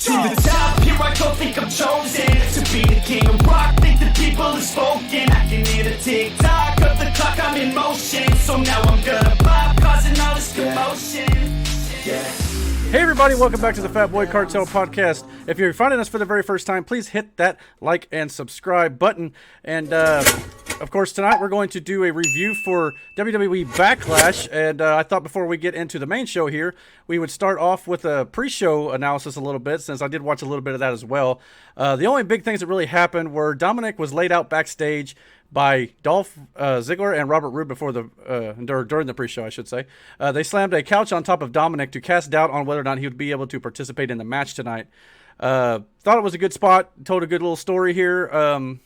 To the top, here I go, think I'm chosen to be the king of rock, think the people have spoken. I can hear the tick-tock of the clock, I'm in motion. So now I'm gonna pop, causing all this commotion. Yeah. Hey everybody, welcome back to the Fat Boy Cartel podcast. If you're finding us for the very first time, please hit that like and subscribe button. And of course, tonight we're going to do a review for WWE Backlash. And I thought before we get into the main show here, we would start off with a pre-show analysis a little bit, since I did watch a little bit of that as well. The only big things that really happened were Dominic was laid out backstage by Dolph Ziggler and Robert Roode before during the pre-show, I should say. They slammed a couch on top of Dominic to cast doubt on whether or not he would be able to participate in the match tonight. Thought it was a good spot, told a good little story here.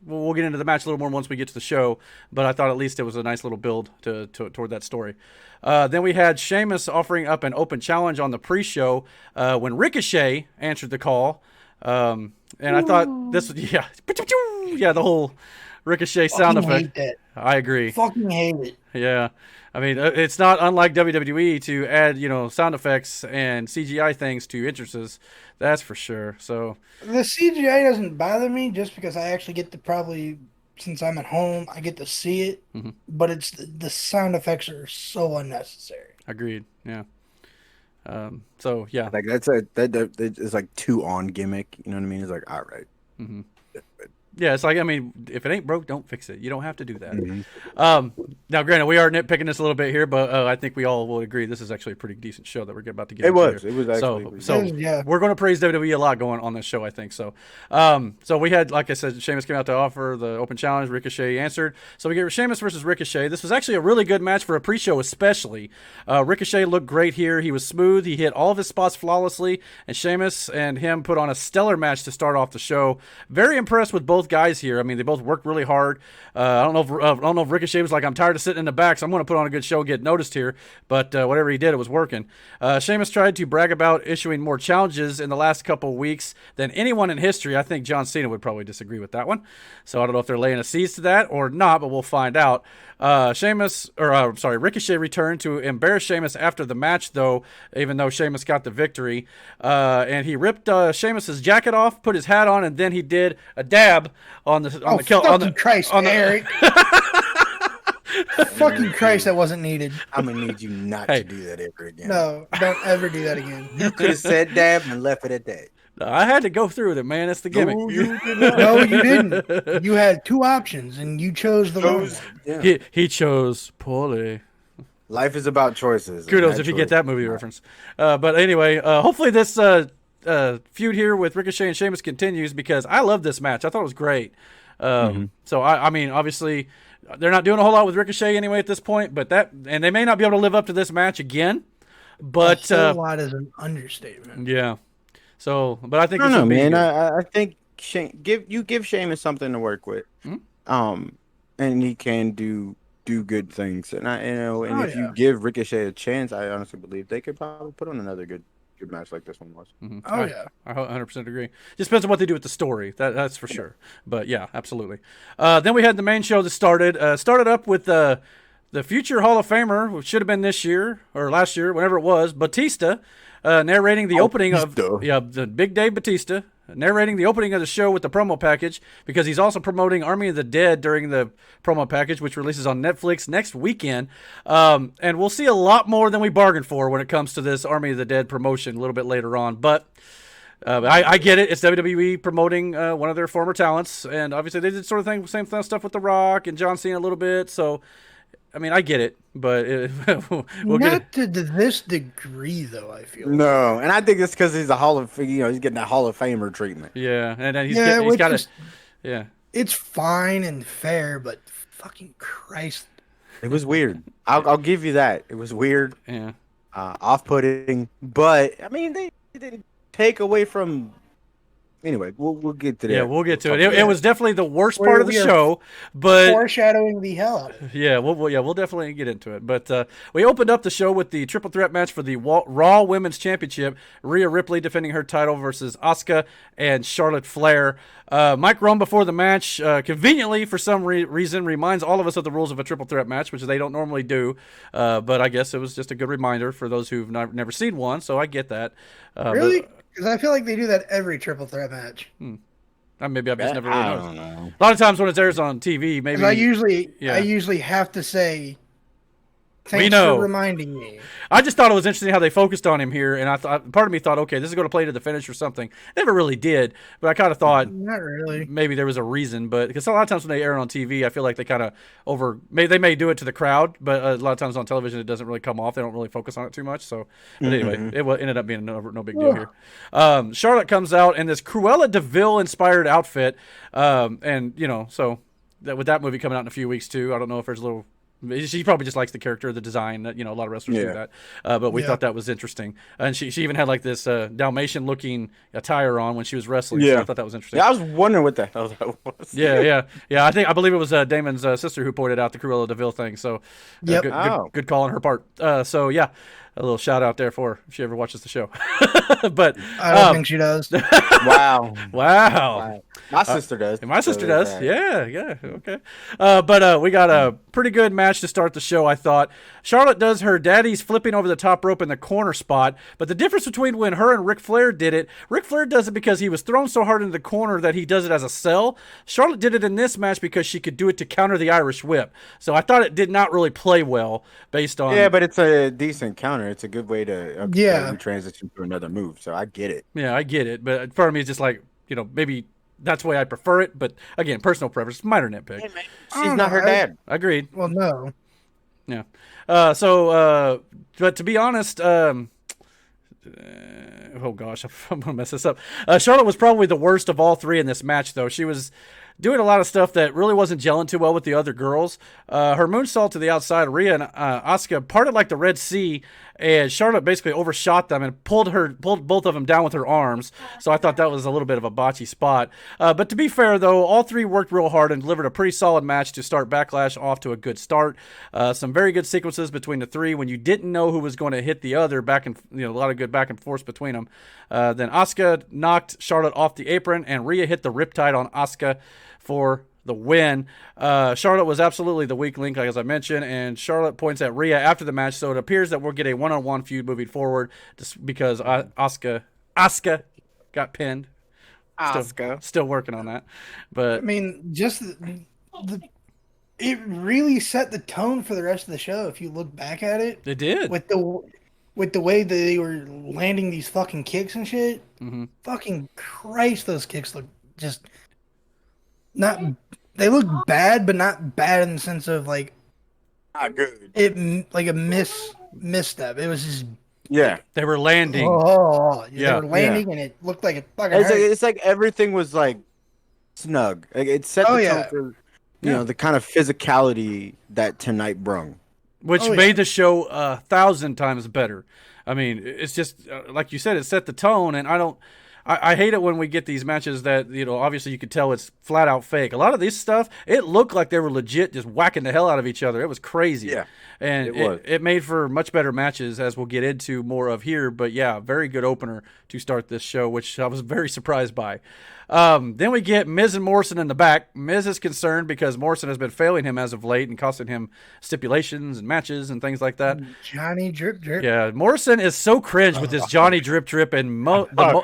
We'll get into the match a little more once we get to the show, but I thought at least it was a nice little build toward that story. Then we had Sheamus offering up an open challenge on the pre-show when Ricochet answered the call. And I thought this, the whole Ricochet sound effect. Hate that. I agree. Fucking hate it. Yeah. I mean, it's not unlike WWE to add, sound effects and CGI things to entrances. That's for sure. So The CGI doesn't bother me just because I actually get to probably, since I'm at home, I get to see it. Mm-hmm. But it's the sound effects are so unnecessary. agreed. Yeah. So yeah. Like that is like too on gimmick. You know what I mean? It's like, all right. Mm-hmm. Yeah, it's like, I mean, if it ain't broke, don't fix it. You don't have to do that. Mm-hmm. Now, granted, we are nitpicking this a little bit here, but I think we all will agree this is actually a pretty decent show that we're about to get into here. It was actually. So we're going to praise WWE a lot going on this show, I think. So so we had, like I said, Sheamus came out to offer the open challenge. Ricochet answered. So we get Sheamus versus Ricochet. This was actually a really good match for a pre-show especially. Ricochet looked great here. He was smooth. He hit all of his spots flawlessly. And Sheamus and him put on a stellar match to start off the show. Very impressed with both guys here. I mean, they both worked really hard. I don't know if Ricochet was like, I'm tired of sitting in the back, so I'm going to put on a good show, get noticed here. But whatever he did, it was working. Sheamus tried to brag about issuing more challenges in the last couple of weeks than anyone in history. I think John Cena would probably disagree with that one. So I don't know if they're laying a siege to that or not, but we'll find out. Ricochet returned to embarrass Sheamus after the match, though, even though Sheamus got the victory. And he ripped Sheamus's jacket off, put his hat on, and then he did a dab on the Eric. Fucking Christ, that wasn't needed. I'm gonna need you not to do that ever again. No, don't ever do that again. You could have said dab and left it at that. I had to go through with it, man. That's the gimmick. No, you did not. No, you didn't. You had two options, and you chose the wrong one. Yeah. He chose poorly. Life is about choices. Kudos if you get that movie reference. But anyway, hopefully this feud here with Ricochet and Sheamus continues, because I love this match. I thought it was great. So I mean, obviously they're not doing a whole lot with Ricochet anyway at this point, but and they may not be able to live up to this match again. But a whole lot is an understatement. Yeah. So, but I think I don't know, man. I think give Sheamus something to work with, and he can do good things. And if you give Ricochet a chance, I honestly believe they could probably put on another good match like this one was. Mm-hmm. Oh yeah, I 100% agree. Just depends on what they do with the story. That's for sure. But yeah, absolutely. Then we had the main show that started up with the future Hall of Famer, which should have been this year or last year, whenever it was, Batista. Narrating the opening of the Big Dave Batista, narrating the opening of the show with the promo package, because he's also promoting Army of the Dead during the promo package, which releases on Netflix next weekend. And we'll see a lot more than we bargained for when it comes to this Army of the Dead promotion a little bit later on. But I get it. It's WWE promoting one of their former talents, and obviously they did same stuff with The Rock and John Cena a little bit. So, I mean, I get it, but not to this degree, though. I feel no, and I think it's because he's a he's getting that Hall of Famer treatment. Yeah, and then he's got it. Yeah, it's fine and fair, but fucking Christ, it was weird. I'll give you that. It was weird. Yeah, off-putting, but I mean they didn't take away from. Anyway, we'll get to that. Yeah, we'll get to it. It was definitely the worst part of the show, but foreshadowing the hell out of it. Yeah, we'll definitely get into it. But we opened up the show with the triple threat match for the Raw Women's Championship. Rhea Ripley defending her title versus Asuka and Charlotte Flair. Mike Rome before the match, conveniently for some reason, reminds all of us of the rules of a triple threat match, which they don't normally do. But I guess it was just a good reminder for those who've never seen one. So I get that. Really? Because I feel like they do that every triple threat match. Maybe I've just never really I noticed. don't know. A lot of times when it airs on TV, maybe 'Cause I yeah. usually have to say, We thanks know. for reminding me. I just thought it was interesting how they focused on him here, and I thought part of me thought, okay, this is going to play to the finish or something. Never really did, but I kind of thought Not really. maybe there was a reason. But because a lot of times when they air it on TV, I feel like they kind of they may do it to the crowd, but a lot of times on television it doesn't really come off. They don't really focus on it too much. So, but anyway, it ended up being no big deal here. Charlotte comes out in this Cruella de Vil inspired outfit, and so with that movie coming out in a few weeks too, I don't know if there's a little. She probably just likes the character, the design. A lot of wrestlers do that. But we thought that was interesting. And she even had like this Dalmatian-looking attire on when she was wrestling. Yeah. So I thought that was interesting. Yeah, I was wondering what the hell that was. Yeah. I believe it was Damon's sister who pointed out the Cruella de Vil thing. So good call on her part. So yeah, a little shout out there for if she ever watches the show. But I don't think she does. Wow. My sister does. My sister does. Yeah. Okay. But we got a pretty good match to start the show, I thought. Charlotte does her daddy's flipping over the top rope in the corner spot. But the difference between when her and Ric Flair did it, Ric Flair does it because he was thrown so hard into the corner that he does it as a sell. Charlotte did it in this match because she could do it to counter the Irish whip. So I thought it did not really play well based on... Yeah, but it's a decent counter. It's a good way to transition to another move. So I get it. Yeah, I get it. But part of me is just like, maybe... That's the way I prefer it, but again, personal preference, minor nitpick. Hey, man, she's not her dad. Agreed. Well, no. Yeah. But to be honest, oh gosh, I'm gonna mess this up. Charlotte was probably the worst of all three in this match, though. She was doing a lot of stuff that really wasn't gelling too well with the other girls. Her moonsault to the outside, Rhea and Asuka parted like the Red Sea, and Charlotte basically overshot them and pulled both of them down with her arms. So I thought that was a little bit of a botchy spot. But to be fair, though, all three worked real hard and delivered a pretty solid match to start Backlash off to a good start. Some very good sequences between the three when you didn't know who was going to hit the other. A lot of good back and forth between them. Then Asuka knocked Charlotte off the apron, and Rhea hit the Riptide on Asuka for the win. Charlotte was absolutely the weak link, like as I mentioned, and Charlotte points at Rhea after the match, so it appears that we'll get a one-on-one feud moving forward just because Asuka got pinned. Still working on that. But I mean, just it really set the tone for the rest of the show if you look back at it. It did. With the way that they were landing these fucking kicks and shit. Mm-hmm. Fucking Christ, those kicks look just not. They look bad, but not bad in the sense of like not good. It like a misstep. It was just they were landing. they were landing, and it looked like it fucking. It's like everything was like snug. Like it set the tone for the kind of physicality that tonight brung, which made the show 1,000 times better. I mean, it's just like you said, it set the tone, and I hate it when we get these matches that, obviously you could tell it's flat out fake. A lot of this stuff, it looked like they were legit just whacking the hell out of each other. It was crazy. Yeah. And it made for much better matches, as we'll get into more of here. But yeah, very good opener to start this show, which I was very surprised by. Then we get Miz and Morrison in the back. Miz is concerned because Morrison has been failing him as of late and costing him stipulations and matches and things like that. Johnny Drip Drip. Yeah, Morrison is so cringe with this Johnny Drip Drip and the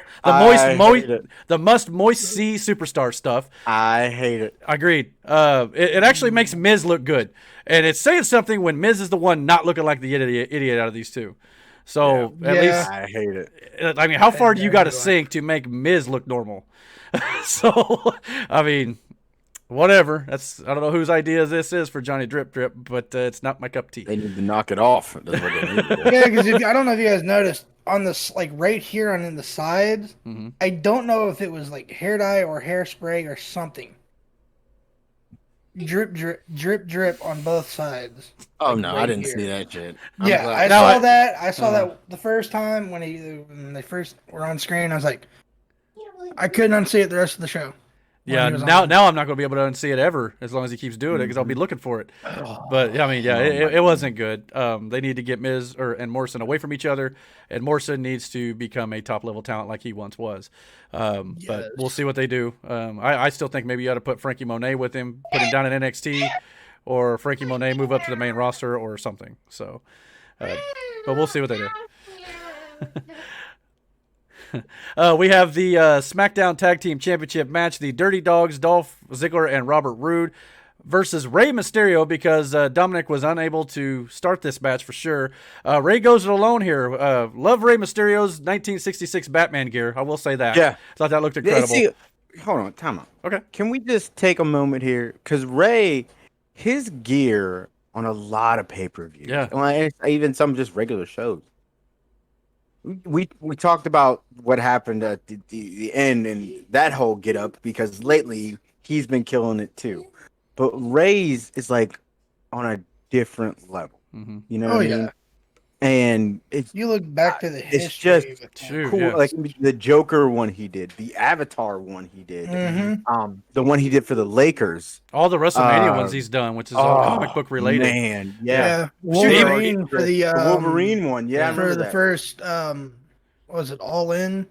must moist see superstar stuff. I hate it. Agreed. It actually makes Miz look good, and it's saying something when Miz is the one not looking like the idiot out of these two. So at least I hate it. I mean, how far do you got to sink to make Miz look normal? So I mean, whatever. I don't know whose idea this is for Johnny Drip Drip, but it's not my cup of tea. They need to knock it off. That's what they need to do. Yeah, because I don't know if you guys noticed on this, like right here on the sides, I don't know if it was like hair dye or hairspray or something. Drip drip drip drip on both sides. Oh no, right, I didn't see that shit. I saw that. I saw that the first time when they first were on screen. I was like, I couldn't unsee it the rest of the show. Yeah, now I'm not going to be able to unsee it ever as long as he keeps doing it because I'll be looking for it. But I mean, it wasn't good. They need to get Miz and Morrison away from each other, and Morrison needs to become a top level talent like he once was. But we'll see what they do. I still think maybe you ought to put Frankie Monet with him, put him down in NXT, or Frankie Monet move up to the main roster or something. So, but we'll see what they do. We have the SmackDown Tag Team Championship match. The Dirty Dogs, Dolph Ziggler and Robert Roode versus Rey Mysterio, because Dominic was unable to start this match for sure. Rey goes it alone here. Love Rey Mysterio's 1966 Batman gear. I will say that. Yeah. Thought that looked incredible. See, hold on, time out. Okay. Can we just take a moment here? Because Rey, his gear on a lot of pay-per-views. Yeah. Well, even some just regular shows. We talked about what happened at the end and that whole get up, because lately he's been killing it too. But Rey's is like on a different level. Mm-hmm. You know what I mean? And you look back to the history. it's just True, cool. yeah. Like the Joker one he did, the Avatar one he did, the one he did for the Lakers. All the WrestleMania ones he's done, which is all comic book related. Man, yeah. Wolverine for the Wolverine one, yeah. I for remember the that. first what was it, All In?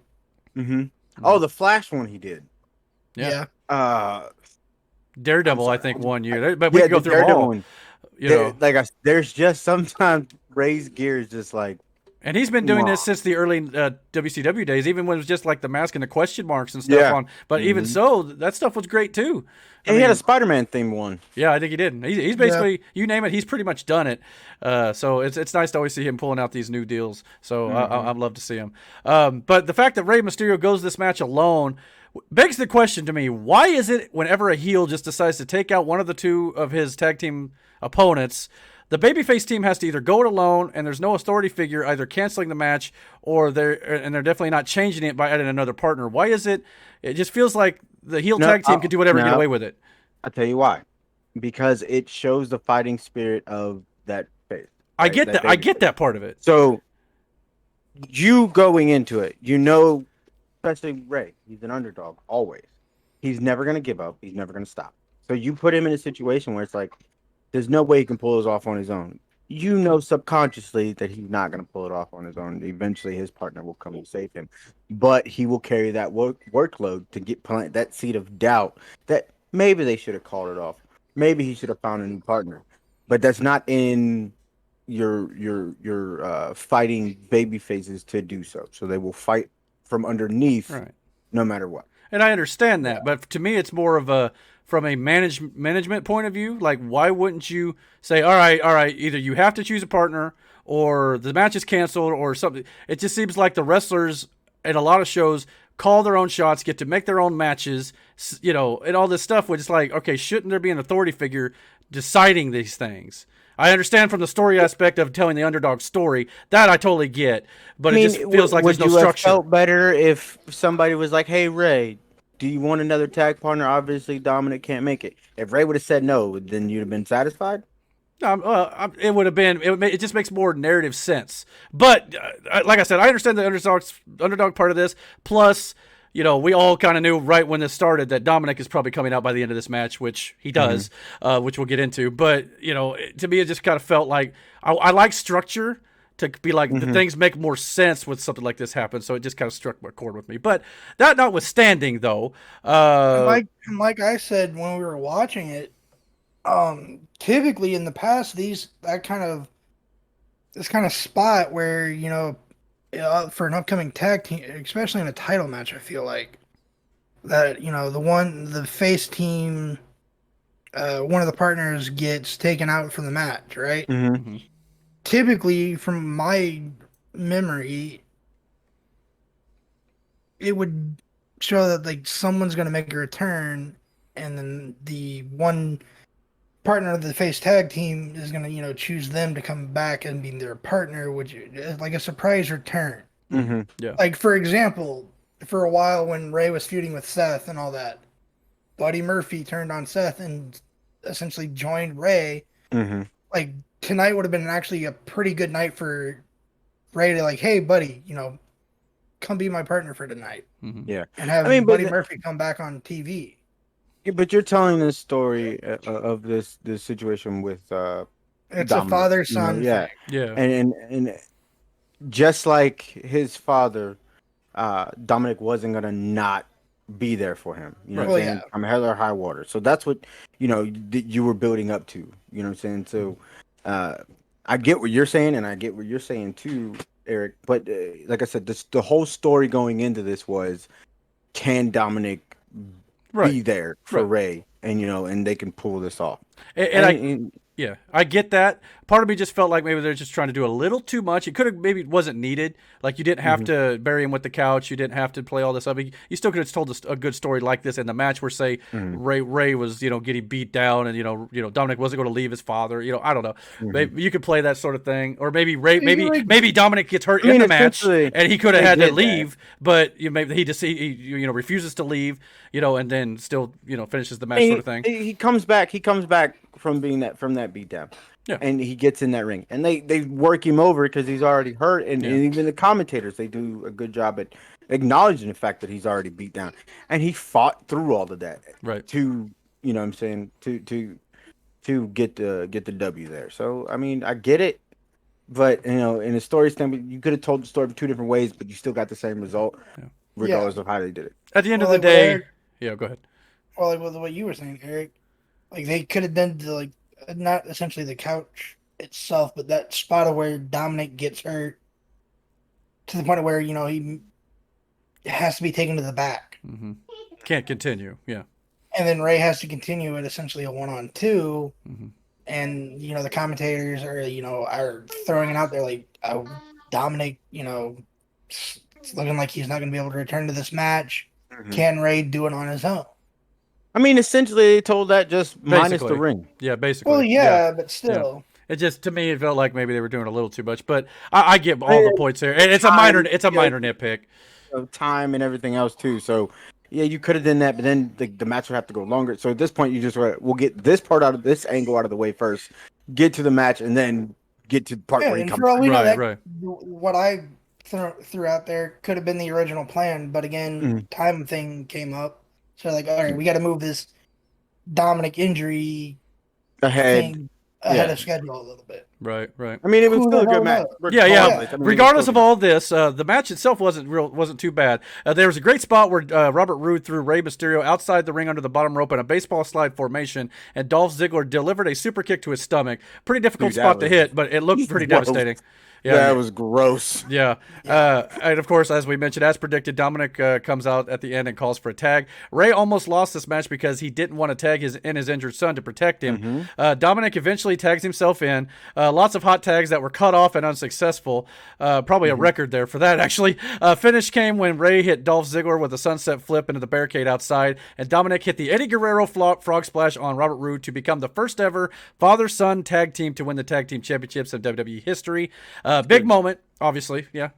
Mm-hmm. Oh, the Flash one he did. Yeah. Daredevil, I think, 1 year. But we can go through them all. One. You know. There's just sometimes Rey's gear is just like. And he's been doing this since the early WCW days, even when it was just like the mask and the question marks and stuff on. But even so, that stuff was great too. And he had a Spider-Man themed one. Yeah, I think he did. He's basically, you name it, he's pretty much done it. So it's nice to always see him pulling out these new deals. So I'd love to see him. But the fact that Rey Mysterio goes this match alone begs the question to me, why is it whenever a heel just decides to take out one of the two of his tag team opponents, the babyface team has to either go it alone, and there's no authority figure either canceling the match, or they're definitely not changing it by adding another partner. Why is it? It just feels like the heel tag team could do whatever and get away with it. I'll tell you why. Because it shows the fighting spirit of that face. Right? I get that. I get that part of it. So you going into it, especially Rey, he's an underdog always. He's never going to give up. He's never going to stop. So you put him in a situation where it's like, there's no way he can pull this off on his own. You know subconsciously that he's not going to pull it off on his own. Eventually, his partner will come and save him. But he will carry that workload to plant that seed of doubt that maybe they should have called it off. Maybe he should have found a new partner. But that's not in your fighting baby phases to do so. So they will fight from underneath no matter what. And I understand that. But to me, it's more of from a management point of view, like, why wouldn't you say, all right, either you have to choose a partner or the match is canceled or something. It just seems like the wrestlers at a lot of shows call their own shots, get to make their own matches, and all this stuff, which is like, okay, shouldn't there be an authority figure deciding these things? I understand from the story aspect of telling the underdog story, that I totally get, but it just feels like there's no structure. Would you have felt better if somebody was like, hey, Rey, do you want another tag partner? Obviously, Dominic can't make it. If Rey would have said no, then you'd have been satisfied? It would have been. It just makes more narrative sense. But like I said, I understand the underdog part of this. Plus, we all kind of knew right when this started that Dominic is probably coming out by the end of this match, which he does, which we'll get into. But to me, it just kind of felt like I like structure. To be like, the things make more sense when something like this happens, so it just kind of struck a chord with me. But that notwithstanding, though, like I said when we were watching it, typically in the past, this kind of spot where for an upcoming tag team, especially in a title match, I feel like that the face team, one of the partners gets taken out for the match, right? Mm-hmm. Typically, from my memory, it would show that like someone's going to make a return, and then the one partner of the face tag team is going to choose them to come back and be their partner, which is like a surprise return. Mm-hmm. Yeah. Like, for example, for a while when Rey was feuding with Seth and all that, Buddy Murphy turned on Seth and essentially joined Rey. Mm-hmm. Like, tonight would have been actually a pretty good night for Rey to like, hey, buddy, come be my partner for tonight. Mm-hmm. Yeah. And have Buddy Murphy come back on TV. Yeah, but you're telling this story of this situation with it's Dominic, a father-son yeah. thing. Yeah. And just like his father, Dominic wasn't going to not be there for him. You know what I'm saying? Yeah. I'm hell or high water. So that's what, you were building up to. You know what I'm saying? So I get what you're saying, and I get what you're saying too. Eric. But like I said, the whole story going into this was, can Dominic be there for Ray, and and they can pull this off. Yeah, I get that. Part of me just felt like maybe they're just trying to do a little too much. It could have maybe wasn't needed. Like you didn't have to bury him with the couch. You didn't have to play all this up. You still could have told a good story like this in the match where say Ray was getting beat down and Dominic wasn't going to leave his father. I don't know. Maybe you could play that sort of thing, or maybe maybe Dominic gets hurt in the match and he could have had to leave, but maybe he just refuses to leave. And then still finishes the match sort of thing. He comes back. He comes back from that beatdown. Yeah. And he gets in that ring, and they work him over because he's already hurt, and even the commentators, they do a good job at acknowledging the fact that he's already beat down, and he fought through all of that, to get the W there. So I mean, I get it, but in a story standpoint, you could have told the story 2 different ways, but you still got the same result, regardless of how they did it. At the end of the day, go ahead. Well, like with what you were saying, Eric, like they could have done not essentially the couch itself, but that spot of where Dominic gets hurt to the point where he has to be taken to the back. Can't continue, yeah. And then Ray has to continue at essentially a 1-on-2, and the commentators are throwing it out there like Dominic, it's looking like he's not going to be able to return to this match. Can Ray do it on his own? I mean, essentially, they told that just minus the ring. Yeah, basically. Well, yeah. But still. Yeah. It just, to me, it felt like maybe they were doing a little too much. But I get all the points there. It's a minor nitpick. Time and everything else too. So yeah, you could have done that, but then the match would have to go longer. So at this point, you just we'll get this part out of this angle out of the way first, get to the match, and then get to the part where he comes. Right. What I threw out there could have been the original plan, but again, time thing came up. So like, all right, we got to move this Dominic injury ahead of schedule a little bit. Right. I mean, it was still a good match. Yeah. I mean, regardless of all this, the match itself wasn't too bad. There was a great spot where Robert Roode threw Rey Mysterio outside the ring under the bottom rope in a baseball slide formation, and Dolph Ziggler delivered a super kick to his stomach. Pretty difficult spot to hit, but it looked pretty devastating. Yeah, that was gross. Yeah. And of course, as we mentioned, as predicted, Dominic comes out at the end and calls for a tag. Ray almost lost this match because he didn't want to tag his injured son to protect him. Dominic eventually tags himself in. Lots of hot tags that were cut off and unsuccessful. Probably a record there for that, actually. Finish came when Ray hit Dolph Ziggler with a sunset flip into the barricade outside, and Dominic hit the Eddie Guerrero frog splash on Robert Roode to become the first ever father-son tag team to win the tag team championships in WWE history. Big moment, obviously. Yeah,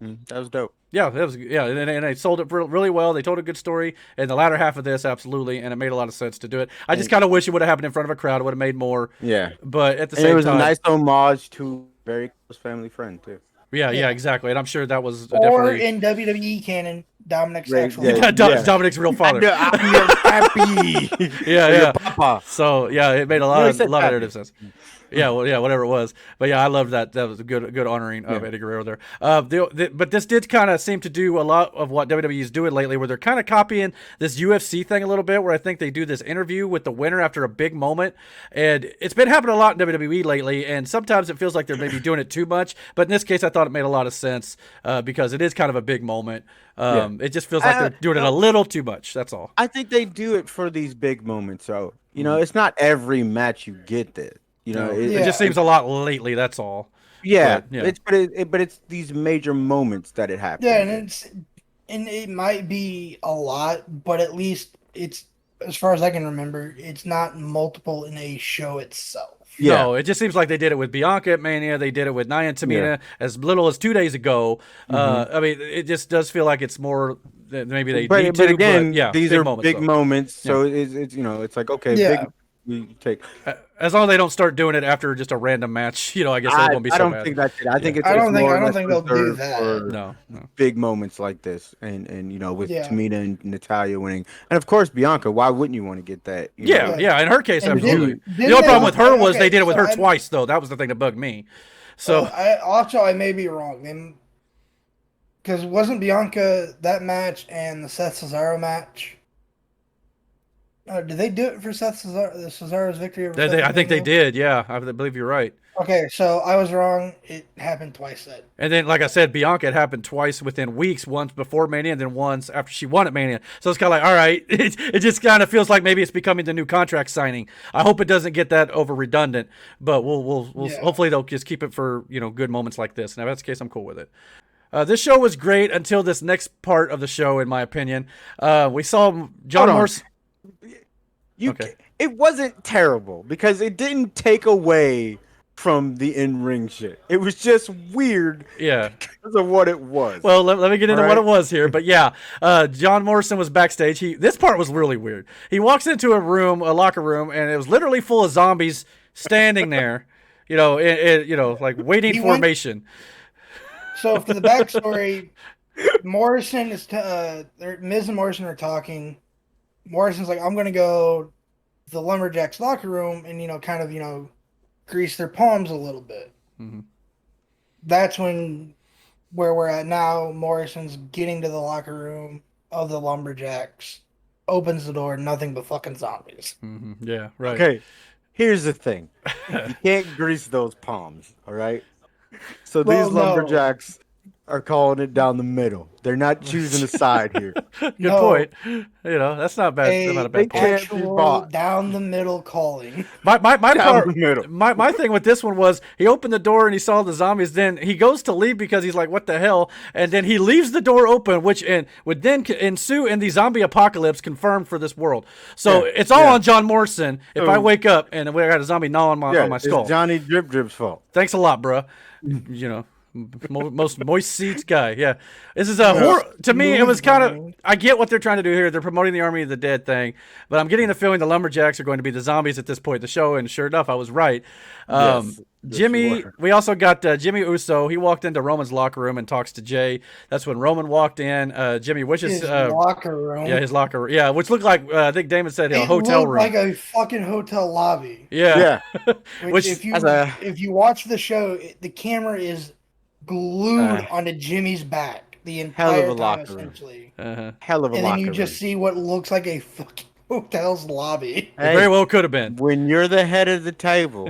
that was dope. Yeah, that was and they sold it really well. They told a good story in the latter half of this, absolutely, and it made a lot of sense to do it. I just kind of wish it would have happened in front of a crowd. It would have made more. Yeah, but at the same time, it was a nice homage to a very close family friend too. Yeah, exactly, and I'm sure that was definitely in WWE canon. Dominic's actual Dominic's real father. I'm happy. Yeah. Papa. So yeah, it made a lot of narrative sense. Yeah, whatever it was. But yeah, I love that. That was a good honoring of Eddie Guerrero there. But this did kind of seem to do a lot of what WWE is doing lately, where they're kind of copying this UFC thing a little bit, where I think they do this interview with the winner after a big moment. And it's been happening a lot in WWE lately, and sometimes it feels like they're maybe doing it too much. But in this case, I thought it made a lot of sense because it is kind of a big moment. It just feels like they're doing it a little too much. That's all. I think they do it for these big moments. So, it's not every match you get this. It just seems a lot lately. That's all. Yeah, but it's these major moments that it happens. Yeah, and it might be a lot, but at least it's, as far as I can remember, it's not multiple in a show itself. Yeah. No, it just seems like they did it with Bianca at Mania. They did it with Nia and Tamina as little as 2 days ago. I mean, it just does feel like it's more than maybe they need to. But again, these are big moments, so it's it's like, okay, big. You take as long as they don't start doing it after just a random match, I guess it won't be so bad. I don't think that's it. I think it's. I don't think they'll do that. No. Big moments like this, and with Tamina and Natalya winning, and of course Bianca. Why wouldn't you want to get that? Yeah. In her case, absolutely. The only problem with her was they did it with her twice, though. That was the thing that bugged me. So I may be wrong, because wasn't Bianca that match and the Seth Cesaro match? Did they do it for Cesaro's victory? I think they did. Yeah, I believe you're right. Okay, so I was wrong. It happened twice then. And then, like I said, Bianca, it happened twice within weeks. Once before Mania, and then once after she won at Mania. So it's kind of like, all right, it just kind of feels like maybe it's becoming the new contract signing. I hope it doesn't get that over redundant, but we'll Yeah. hopefully they'll just keep it for good moments like this. And if that's the case, I'm cool with it. This show was great until this next part of the show, in my opinion. We saw John Morrison. Okay. It wasn't terrible because it didn't take away from the in-ring shit. It was just weird. Yeah. Because of what it was. Well, let me get into what it was here. But yeah, John Morrison was backstage. This part was really weird. He walks into a locker room, and it was literally full of zombies standing there, like waiting formation. So for the backstory, Morrison is Miz and Morrison are talking. Morrison's like, I'm gonna go to the Lumberjacks locker room and kind of grease their palms a little bit. Mm-hmm. That's where we're at now. Morrison's getting to the locker room of the Lumberjacks, opens the door, nothing but fucking zombies. Mm-hmm. Yeah, right. Okay, here's the thing: you can't grease those palms. All right. So these lumberjacks are calling it down the middle. They're not choosing a side here. Good point. That's not bad. Not a bad point. Actual down the middle calling. My thing with this one was he opened the door and he saw the zombies. Then he goes to leave because he's like, "What the hell?" And then he leaves the door open, which would then ensue in the zombie apocalypse confirmed for this world. So it's all on John Morrison. If I wake up and we got a zombie gnawing on my skull, it's Johnny Drip Drip's fault. Thanks a lot, bruh. Most moist seats guy. Yeah, this is a horror. To me, it was kind of. I get what they're trying to do here. They're promoting the Army of the Dead thing, but I'm getting the feeling the Lumberjacks are going to be the zombies at this point in the show. And sure enough, I was right. Jimmy. We also got Jimmy Uso. He walked into Roman's locker room and talks to Jay. That's when Roman walked in. Jimmy wishes his locker room. Yeah, his locker room. Yeah, which looked like I think Damon said a hotel room. Like a fucking hotel lobby. Yeah. Which if you watch the show, the camera is glued onto Jimmy's back the entire time, essentially. Hell of a locker room. And then you just see what looks like a fucking hotel's lobby. It very well could have been. When you're the head of the table,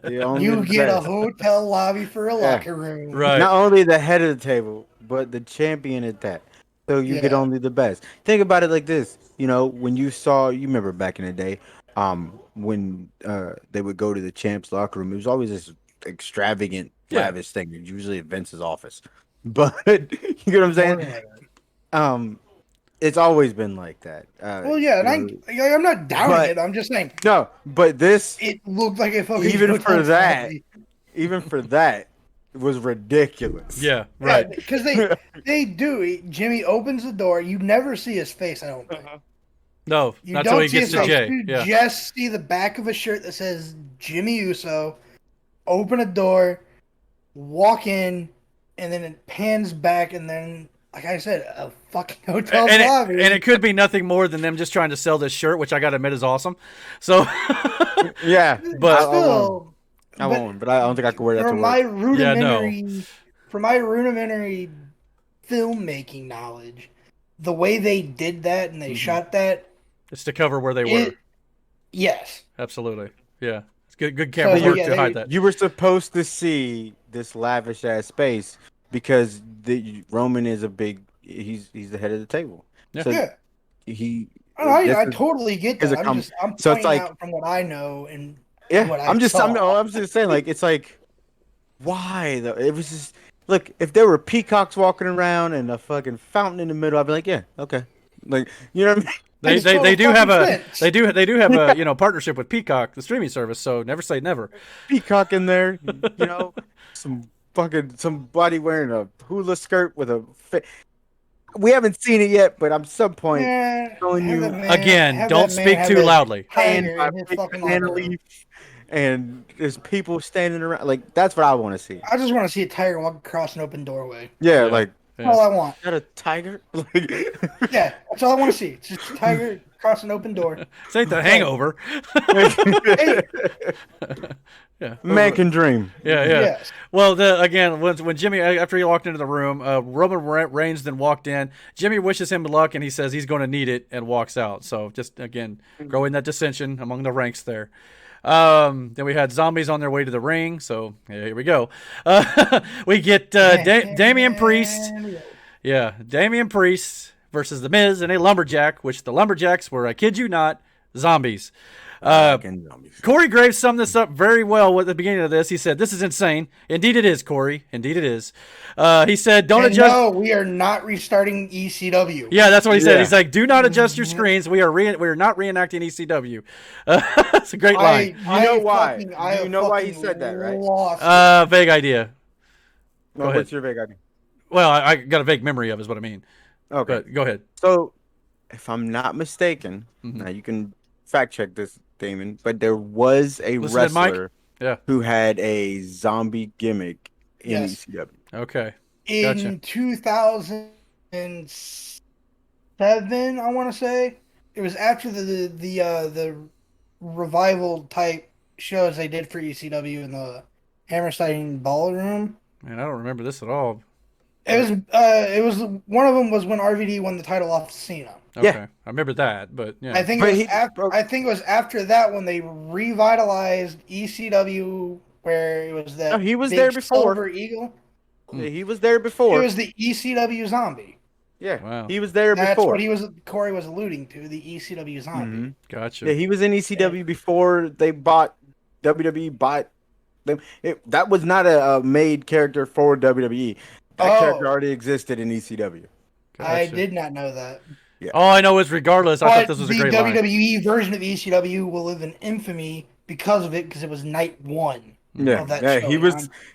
you get a hotel lobby for a locker room. Right. Not only the head of the table, but the champion at that. So you get only the best. Think about it like this. When you remember back in the day, when they would go to the champ's locker room, it was always this extravagant, lavish thing. Usually at Vince's office. But you get what I'm saying? It's always been like that. And I'm not doubting it. I'm just saying. No, but it looked like a fucking even for that it was ridiculous. Yeah, right. Because they do. Jimmy opens the door. You never see his face, I don't think. No, you not don't until he see gets his to face. Jay. You just see the back of a shirt that says Jimmy Uso. Open a door, walk in, and then it pans back, and then, like I said, a fucking hotel lobby. And it could be nothing more than them just trying to sell this shirt, which I got to admit is awesome. So, yeah, but I won't. But I don't think I could wear that to work. For my rudimentary filmmaking knowledge, the way they did that and they shot that, it's to cover where they were. Yes, absolutely. Yeah. Good camera work to hide that. You were supposed to see this lavish ass space because Roman is he's the head of the table. Yeah. So I totally get that. I'm pointing out from what I know and what I saw. I'm just saying, like, it's like, why though? It was just look, if there were peacocks walking around and a fucking fountain in the middle, I'd be like, yeah, okay, like, you know what I mean? They do have a partnership with Peacock, the streaming service. So never say never. Peacock in there, somebody wearing a hula skirt with a. We haven't seen it yet, but at some point, showing you again. Don't speak too loudly. And there's people standing around. Like, that's what I want to see. I just want to see a tiger walk across an open doorway. Yeah, like. That's all I want. Is that a tiger? Yeah, that's all I want to see. It's just a tiger across an open door. This ain't the Hangover. Yeah, man can dream. Yeah. Yes. Well, again, when Jimmy, after he walked into the room, Roman Reigns then walked in. Jimmy wishes him luck, and he says he's going to need it, and walks out. So just again, growing that dissension among the ranks there. Then we had zombies on their way to the ring. So here we go. We get Damian Priest. Yeah, Damian Priest versus The Miz and a lumberjack, which the lumberjacks were, I kid you not, zombies. Corey Graves summed this up very well at the beginning of this. He said, "This is insane." Indeed it is, Corey. Indeed it is. He said, "Don't adjust." No, we are not restarting ECW. Yeah, that's what he said. He's like, "Do not adjust your screens. We are not reenacting ECW." It's a great line. You know why? You know why he said that, right? Vague idea. Well, what's your vague idea? Well, I got a vague memory of is what I mean. Okay. But go ahead. So, if I'm not mistaken, now you can fact check this, Damon, but there was a wrestler who had a zombie gimmick in ECW. Okay. In 2007, I want to say. It was after the revival type shows they did for ECW in the Hammerstein Ballroom. Man, I don't remember this at all. It was one of them was when RVD won the title off Cena. Okay, yeah. I remember that, but yeah. I think it was after that when they revitalized ECW, where it was that he was there before. Silver Eagle. Yeah, he was there before. It was the ECW Zombie. Yeah, wow. He was there before. That's what Corey was alluding to, the ECW Zombie. Gotcha. Yeah, he was in ECW before they bought WWE. Bought them. That was not a made character for WWE. That character already existed in ECW. Gotcha. I did not know that. Yeah. All I know is regardless, I thought this was a great line. The WWE version of ECW will live in infamy because of it, because it was night one of that show.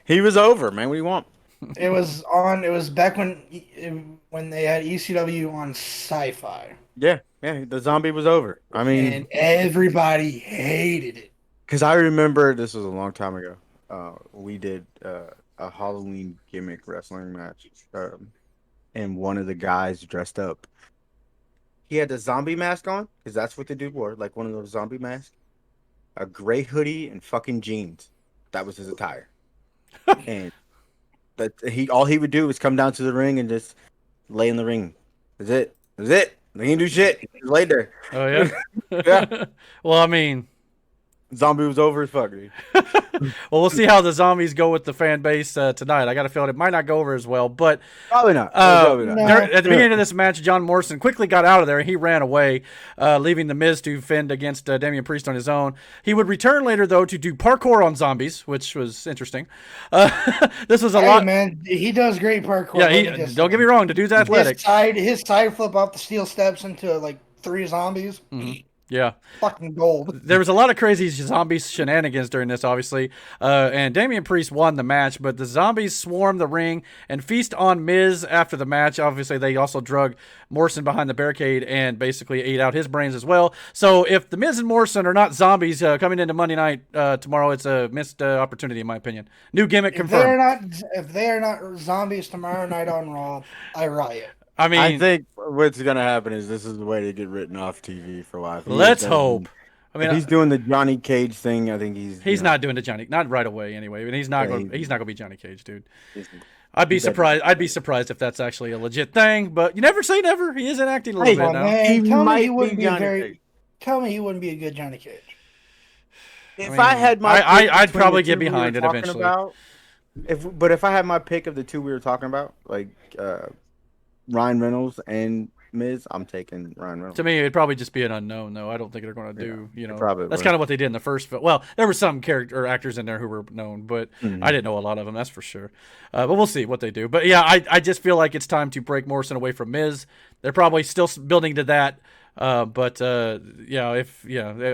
He was over, man. What do you want? It was back when they had ECW on Sci-Fi. Yeah, the zombie was over. I mean, and everybody hated it. Because I remember this was a long time ago. We did a Halloween gimmick wrestling match, and one of the guys dressed up. He had the zombie mask on, because that's what the dude wore, like one of those zombie masks. A gray hoodie and fucking jeans. That was his attire. And all he would do was come down to the ring and just lay in the ring. That's it. He didn't do shit. He just laid there. Oh yeah. Yeah. Well, I mean, zombie was over as fuck, dude. Well, we'll see how the zombies go with the fan base tonight. I got a feeling it might not go over as well, but probably not. At the beginning of this match, John Morrison quickly got out of there. He ran away, leaving The Miz to fend against Damian Priest on his own. He would return later, though, to do parkour on zombies, which was interesting. This was a lot. Man, he does great parkour. Yeah, don't get me wrong. The dude's athletic. His side flip off the steel steps into like 3 zombies. Mm-hmm. Yeah. Fucking gold. There was a lot of crazy zombie shenanigans during this, obviously. And Damian Priest won the match, but the zombies swarmed the ring and feast on Miz after the match. Obviously, they also drug Morrison behind the barricade and basically ate out his brains as well. So if the Miz and Morrison are not zombies coming into Monday night tomorrow, it's a missed opportunity, in my opinion. New gimmick confirmed. If they are not zombies tomorrow night on Raw, I riot. I mean, I think what's going to happen is this is the way to get written off TV for a while. Let's hope. I mean, he's doing the Johnny Cage thing. I think he's not doing the Johnny, not right away anyway. I mean, he's not going to be Johnny Cage, dude. I'd be surprised. I'd be surprised if that's actually a legit thing. But you never say never. He is acting a little bit now. Man, tell me he wouldn't be a good Johnny Cage. If I had my, I'd probably get behind it eventually. If I had my pick of the two we were talking about, like Ryan Reynolds and Miz, I'm taking Ryan Reynolds. To me, it'd probably just be an unknown, though. I don't think they're going to do, that's would. Kind of what they did in the first film. Well, there were some character or actors in there who were known, but I didn't know a lot of them, that's for sure. But we'll see what they do. But yeah, I just feel like it's time to break Morrison away from Miz. They're probably still building to that. I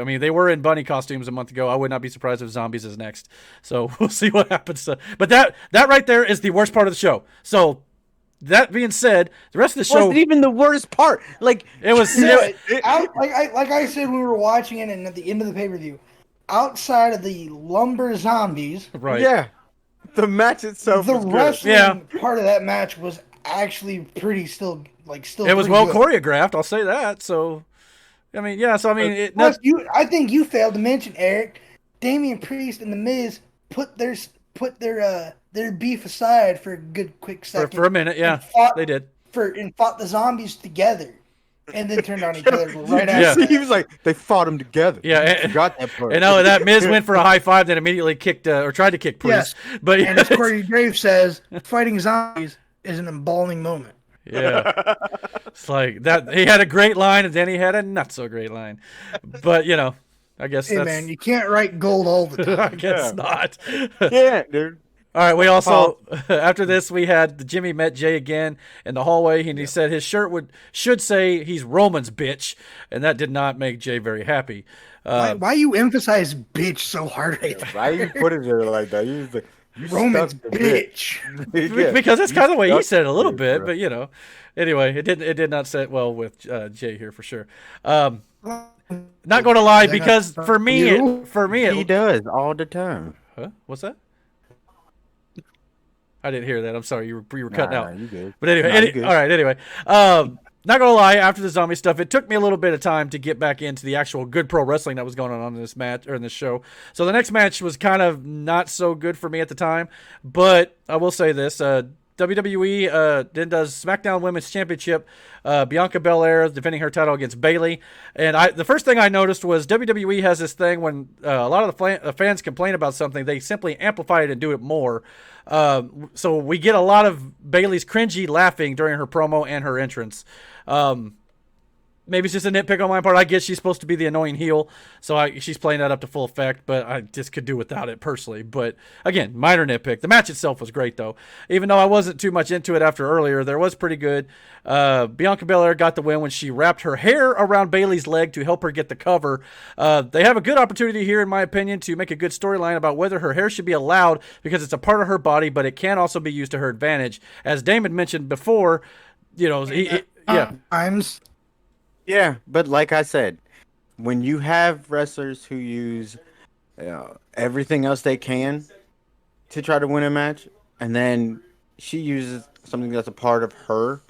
mean, they were in bunny costumes a month ago. I would not be surprised if zombies is next. So we'll see what happens. But that right there is the worst part of the show. So that being said, the rest of the show wasn't even the worst part. Like it was. Like I said, we were watching it, and at the end of the pay-per-view, outside of the lumber zombies, right? Yeah, the match itself. The wrestling part of that match was actually still. It was well choreographed. I'll say that. So, I mean, yeah. So I mean, I think you failed to mention, Eric. Damian Priest and The Miz put their beef aside for a good quick second. For a minute, yeah, they did. And fought the zombies together. and then turned on each other right after. Yeah. He was like, they fought him together. Yeah, I and- forgot that part. And that Miz went for a high five, then immediately kicked or tried to kick Priest. Yes. But And as Corey Graves says, fighting zombies is an embalming moment. yeah, it's like that. He had a great line, and then he had a not so great line. But I guess Hey that's. man, you can't write gold all the time. I guess not. Yeah, dude. All right, we also after this we had Jimmy met Jay again in the hallway, and he said his shirt should say he's Roman's bitch, and that did not make Jay very happy. Why you emphasize bitch so hard right there? Why you put it there like that? You just like, you Roman's stuck the bitch. Yeah. Because that's kind of the way he stuck said it a little it, bit, bro. but anyway, it did not sit well with Jay here for sure. Not going to lie, because for me, He does all the time. huh? What's that? I didn't hear that. I'm sorry, you were cutting out. You good. But anyway, Nah, you good. all right. Anyway, not gonna lie. After the zombie stuff, it took me a little bit of time to get back into the actual good pro wrestling that was going on in this match or in this show. So the next match was kind of not so good for me at the time. But I will say this: WWE then does SmackDown Women's Championship. Bianca Belair defending her title against Bayley. And the first thing I noticed was WWE has this thing when a lot of the fans complain about something, they simply amplify it and do it more. So we get a lot of Bayley's cringy laughing during her promo and her entrance. Maybe it's just a nitpick on my part. I guess she's supposed to be the annoying heel, so she's playing that up to full effect, but I just could do without it personally. But again, minor nitpick. The match itself was great, though. Even though I wasn't too much into it after earlier, there was pretty good. Bianca Belair got the win when she wrapped her hair around Bayley's leg to help her get the cover. They have a good opportunity here, in my opinion, to make a good storyline about whether her hair should be allowed because it's a part of her body, but it can also be used to her advantage. As Damon mentioned before, Times. Yeah, but like I said, when you have wrestlers who use everything else they can to try to win a match, and then she uses something that's a part of her,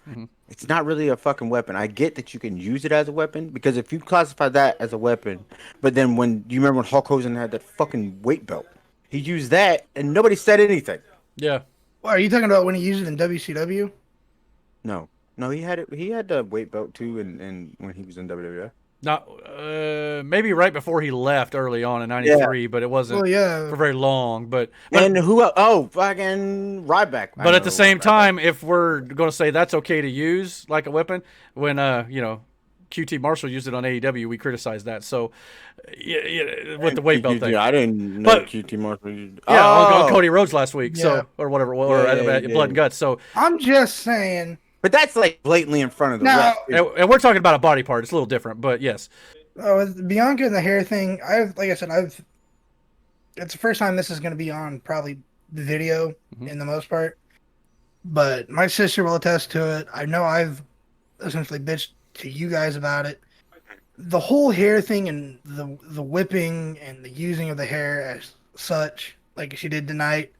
it's not really a fucking weapon. I get that you can use it as a weapon, because if you classify that as a weapon, but then when you remember when Hulk Hogan had that fucking weight belt, he used that and nobody said anything. Yeah. Well, are you talking about when he used it in WCW? No, he had it. He had the weight belt too, and when he was in WWF. Not maybe right before he left early on in '93, but it wasn't for very long. But and who? Oh, fucking Ryback. But at the same time, if we're going to say that's okay to use like a weapon, when QT Marshall used it on AEW, we criticized that. So with the weight belt thing, I didn't know QT Marshall used. On Cody Rhodes last week, Yeah. so or whatever, Blood and Guts. So I'm just saying. But that's like blatantly in front of the Now- ref. and we're talking about a body part. It's a little different, but yes. With Bianca and the hair thing, it's the first time this is going to be on probably the video in the most part. But my sister will attest to it. I know I've essentially bitched to you guys about it. The whole hair thing and the whipping and the using of the hair as such, like she did tonight,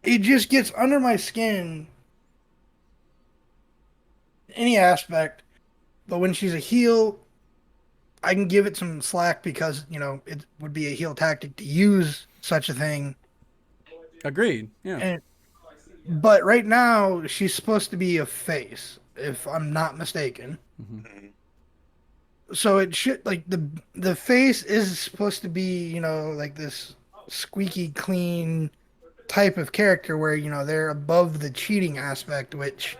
it just gets under my skin. Any aspect, but when she's a heel, I can give it some slack because it would be a heel tactic to use such a thing. Agreed. Yeah. But right now she's supposed to be a face, if I'm not mistaken. So it should the face is supposed to be like this squeaky clean type of character where they're above the cheating aspect, which.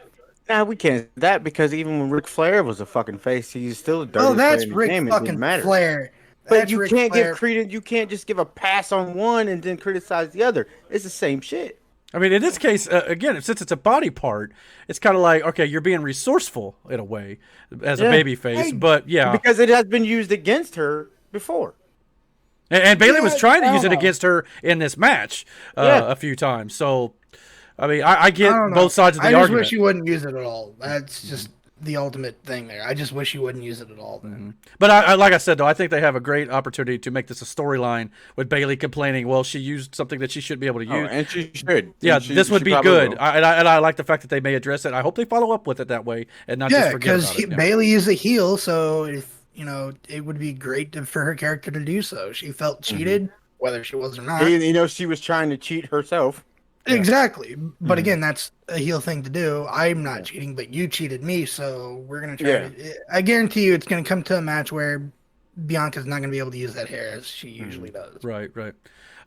Nah, we can't that because even when Ric Flair was a fucking face, he's still a dirty. Oh, that's player in the Ric game. It fucking didn't matter. Flair. But That's you Ric can't Flair. give credence. You can't just give a pass on one and then criticize the other. It's the same shit. I mean, in this case, again, since it's a body part, it's kind of like, okay, you're being resourceful in a way as a baby face, but because it has been used against her before. And Bayley was trying to use it against her in this match a few times. So, I mean, I get both sides of the argument. I just wish you wouldn't use it at all. That's just the ultimate thing there. I just wish you wouldn't use it at all. Then. But I like I said, though, I think they have a great opportunity to make this a storyline with Bayley complaining, well, she used something that she shouldn't be able to use. And she should. Yeah, And this would she be probably good. will. I like the fact that they may address it. I hope they follow up with it that way and not just forget about it. Bayley is a heel, so if it would be great for her character to do so. She felt cheated, whether she was or not. She was trying to cheat herself. Exactly. But again, that's a heel thing to do. I'm not cheating, but you cheated me, so we're gonna try to. I guarantee you, it's gonna come to a match where Bianca's not gonna be able to use that hair as she usually does. Right.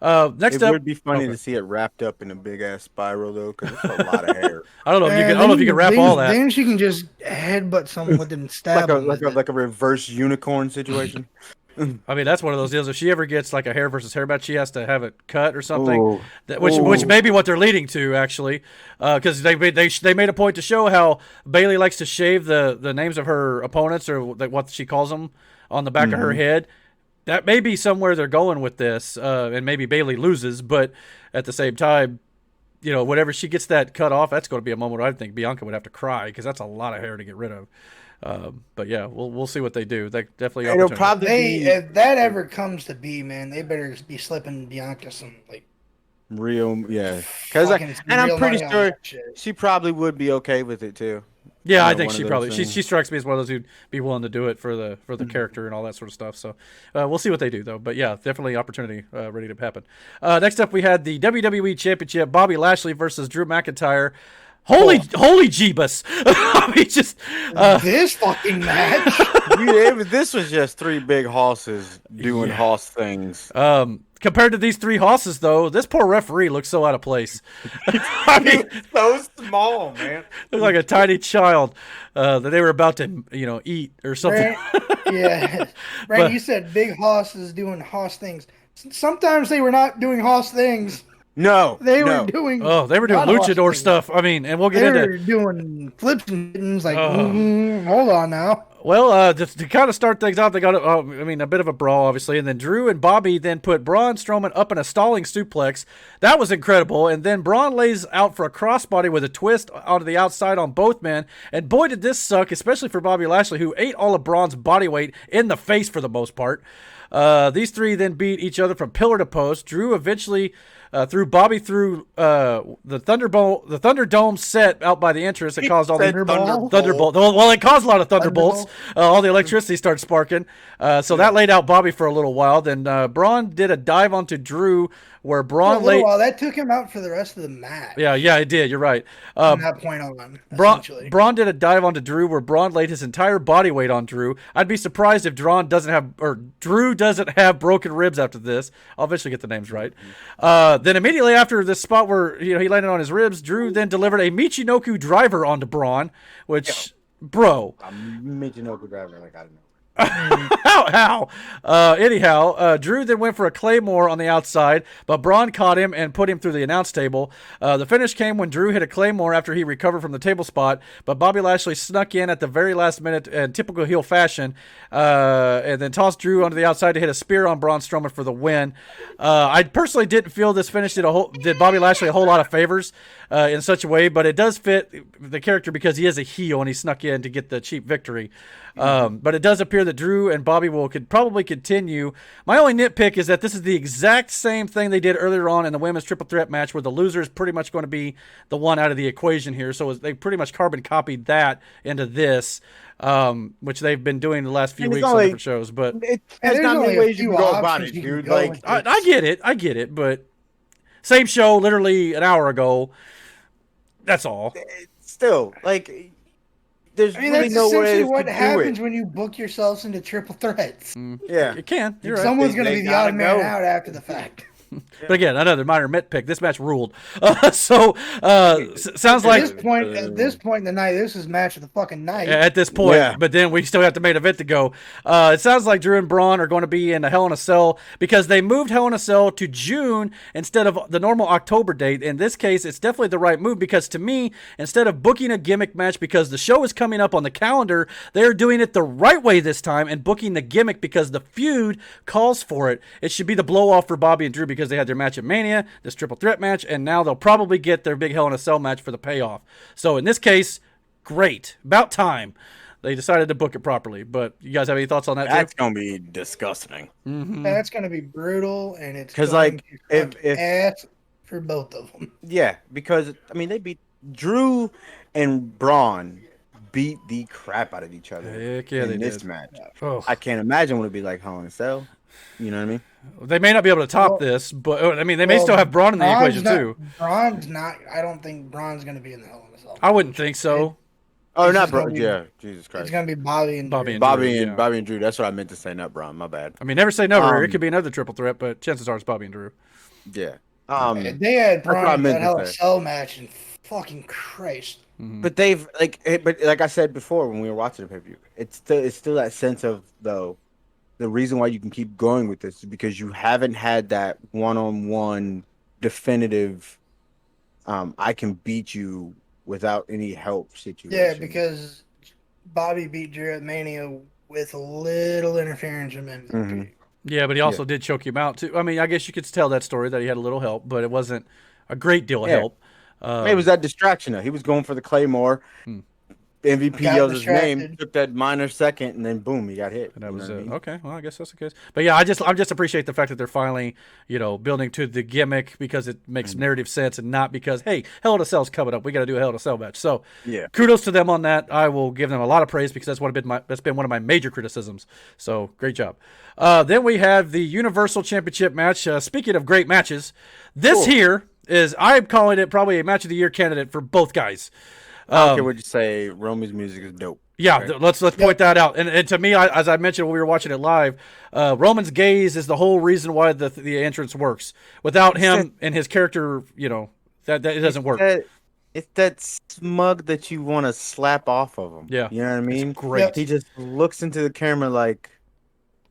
Next It up, would be funny to see it wrapped up in a big ass spiral though, because it's a lot of hair. I don't know if you can. I don't know if you can wrap all that. Then she can just headbutt someone with it and stab them. Like a reverse unicorn situation. I mean, that's one of those deals. If she ever gets like a hair versus hair match, she has to have it cut or something. Which may be what they're leading to, actually, because they made a point to show how Bayley likes to shave the names of her opponents, or what she calls them, on the back of her head. That may be somewhere they're going with this, and maybe Bayley loses, but at the same time, whenever she gets that cut off, that's going to be a moment where I think Bianca would have to cry, because that's a lot of hair to get rid of. But yeah, we'll see what they do. They definitely. It'll probably be, if that ever comes to be, man, they better be slipping Bianca some real, because I'm pretty sure she probably would be okay with it too. Yeah, I think she probably she strikes me as one of those who'd be willing to do it for the character and all that sort of stuff. So we'll see what they do though. But yeah, definitely opportunity ready to happen. Next up, we had the WWE Championship: Bobby Lashley versus Drew McIntyre. Holy Jeebus! I mean, just this fucking match. This was just three big hosses doing hoss things. Compared to these three hosses, though, this poor referee looks so out of place. I mean, so small, man. Looked like a tiny child that they were about to, eat or something. Brand, you said big hosses doing hoss things. Sometimes they were not doing hoss things. No, they were doing. Oh, they were doing luchador stuff. I mean, and we'll get into. They were doing flips and things like. Hold on now. Well, just to kind of start things off, they got a bit of a brawl, obviously, and then Drew and Bobby then put Braun Strowman up in a stalling suplex. That was incredible, and then Braun lays out for a crossbody with a twist onto the outside on both men, and boy did this suck, especially for Bobby Lashley, who ate all of Braun's body weight in the face for the most part. These three then beat each other from pillar to post. Drew eventually threw Bobby through the Thunderdome set out by the entrance. It caused all the Thunderbolt. Well, it caused a lot of thunderbolts. All the electricity started sparking. So that laid out Bobby for a little while. Then Braun did a dive onto Drew, where Braun laid. Well, that took him out for the rest of the match. Yeah, it did. You're right. From that point on, Braun did a dive onto Drew, where Braun laid his entire body weight on Drew. I'd be surprised if Drew doesn't have broken ribs after this. I'll eventually get the names right. Then immediately after this spot where he landed on his ribs, Drew then delivered a Michinoku driver onto Braun, which, bro. Michinoku driver, like I don't know. How? Anyhow, Drew then went for a Claymore on the outside, but Braun caught him and put him through the announce table. The finish came when Drew hit a Claymore after he recovered from the table spot, but Bobby Lashley snuck in at the very last minute in typical heel fashion, and then tossed Drew onto the outside to hit a spear on Braun Strowman for the win. I personally didn't feel this finish did Bobby Lashley a whole lot of favors in such a way, but it does fit the character because he is a heel and he snuck in to get the cheap victory. But it does appear that Drew and Bobby could probably continue. My only nitpick is that this is the exact same thing they did earlier on in the women's triple threat match, where the loser is pretty much going to be the one out of the equation here. So they pretty much carbon copied that into this, which they've been doing the last few weeks on different shows. But there's not many ways you can go about it, dude. Like I get it, but same show literally an hour ago. That's all. Still, like. There's really that's no essentially way what happens when you book yourselves into triple threats. Yeah, you can. You're right. Someone's going to be the odd man out after the fact. But again, another minor nitpick. This match ruled. Sounds like at this point in the night, this is match of the fucking night. At this point, but then we still have the main event to go. It sounds like Drew and Braun are going to be in a Hell in a Cell because they moved Hell in a Cell to June instead of the normal October date. In this case, it's definitely the right move because to me, instead of booking a gimmick match because the show is coming up on the calendar, they're doing it the right way this time and booking the gimmick because the feud calls for it. It should be the blow off for Bobby and Drew because they had their match at Mania, this triple threat match, and now they'll probably get their big Hell in a Cell match for the payoff. So in this case, great. About time. They decided to book it properly. But you guys have any thoughts on that? That's going to be disgusting. Mm-hmm. That's going to be brutal, and it's because like if ass for both of them. Yeah, because I mean they beat Drew and Braun beat the crap out of each other in this match. Oh. I can't imagine what it'd be like Hell in a Cell. You know what I mean? They may not be able to top this, but I mean, they may still have Braun in the equation too. Braun's not. I don't think Braun's going to be in the Hell in a Cell. I wouldn't think so. Oh, not Braun. Yeah, Jesus Christ. It's going to be Bobby and Drew. Bobby and Drew. That's what I meant to say, not Braun. My bad. I mean, never say never. It could be another triple threat, but chances are it's Bobby and Drew. Yeah. They had Braun in that Hell in a Cell match, and fucking Christ. But they've like I said before when we were watching the pay-per-view, it's still that sense of though. The reason why you can keep going with this is because you haven't had that one-on-one definitive I can beat you without any help situation. Yeah, because Bobby beat Drew at Mania with a little interference from MVP. Mm-hmm. Yeah, but he also did choke him out too. I mean, I guess you could tell that story that he had a little help, but it wasn't a great deal of help. It was that distraction though. He was going for the Claymore. MVP yelled his name, took that minor second, and then boom, he got hit. And that was okay. Well, I guess that's the case. But yeah, I just appreciate the fact that they're finally, building to the gimmick because it makes narrative sense and not because hey, Hell in a Cell's coming up, we got to do a Hell in a Cell match. So kudos to them on that. I will give them a lot of praise because that's been one of my major criticisms. So great job. Then we have the Universal Championship match. Speaking of great matches, this here is I'm calling it probably a match of the year candidate for both guys. I don't care what you say. Roman's music is dope. Yeah, right? Let's point that out. And to me, as I mentioned when we were watching it live, Roman's gaze is the whole reason why the entrance works. Without him and his character, that it doesn't work. It's that smug that you want to slap off of him. Yeah, you know what I mean. It's great. He just looks into the camera like,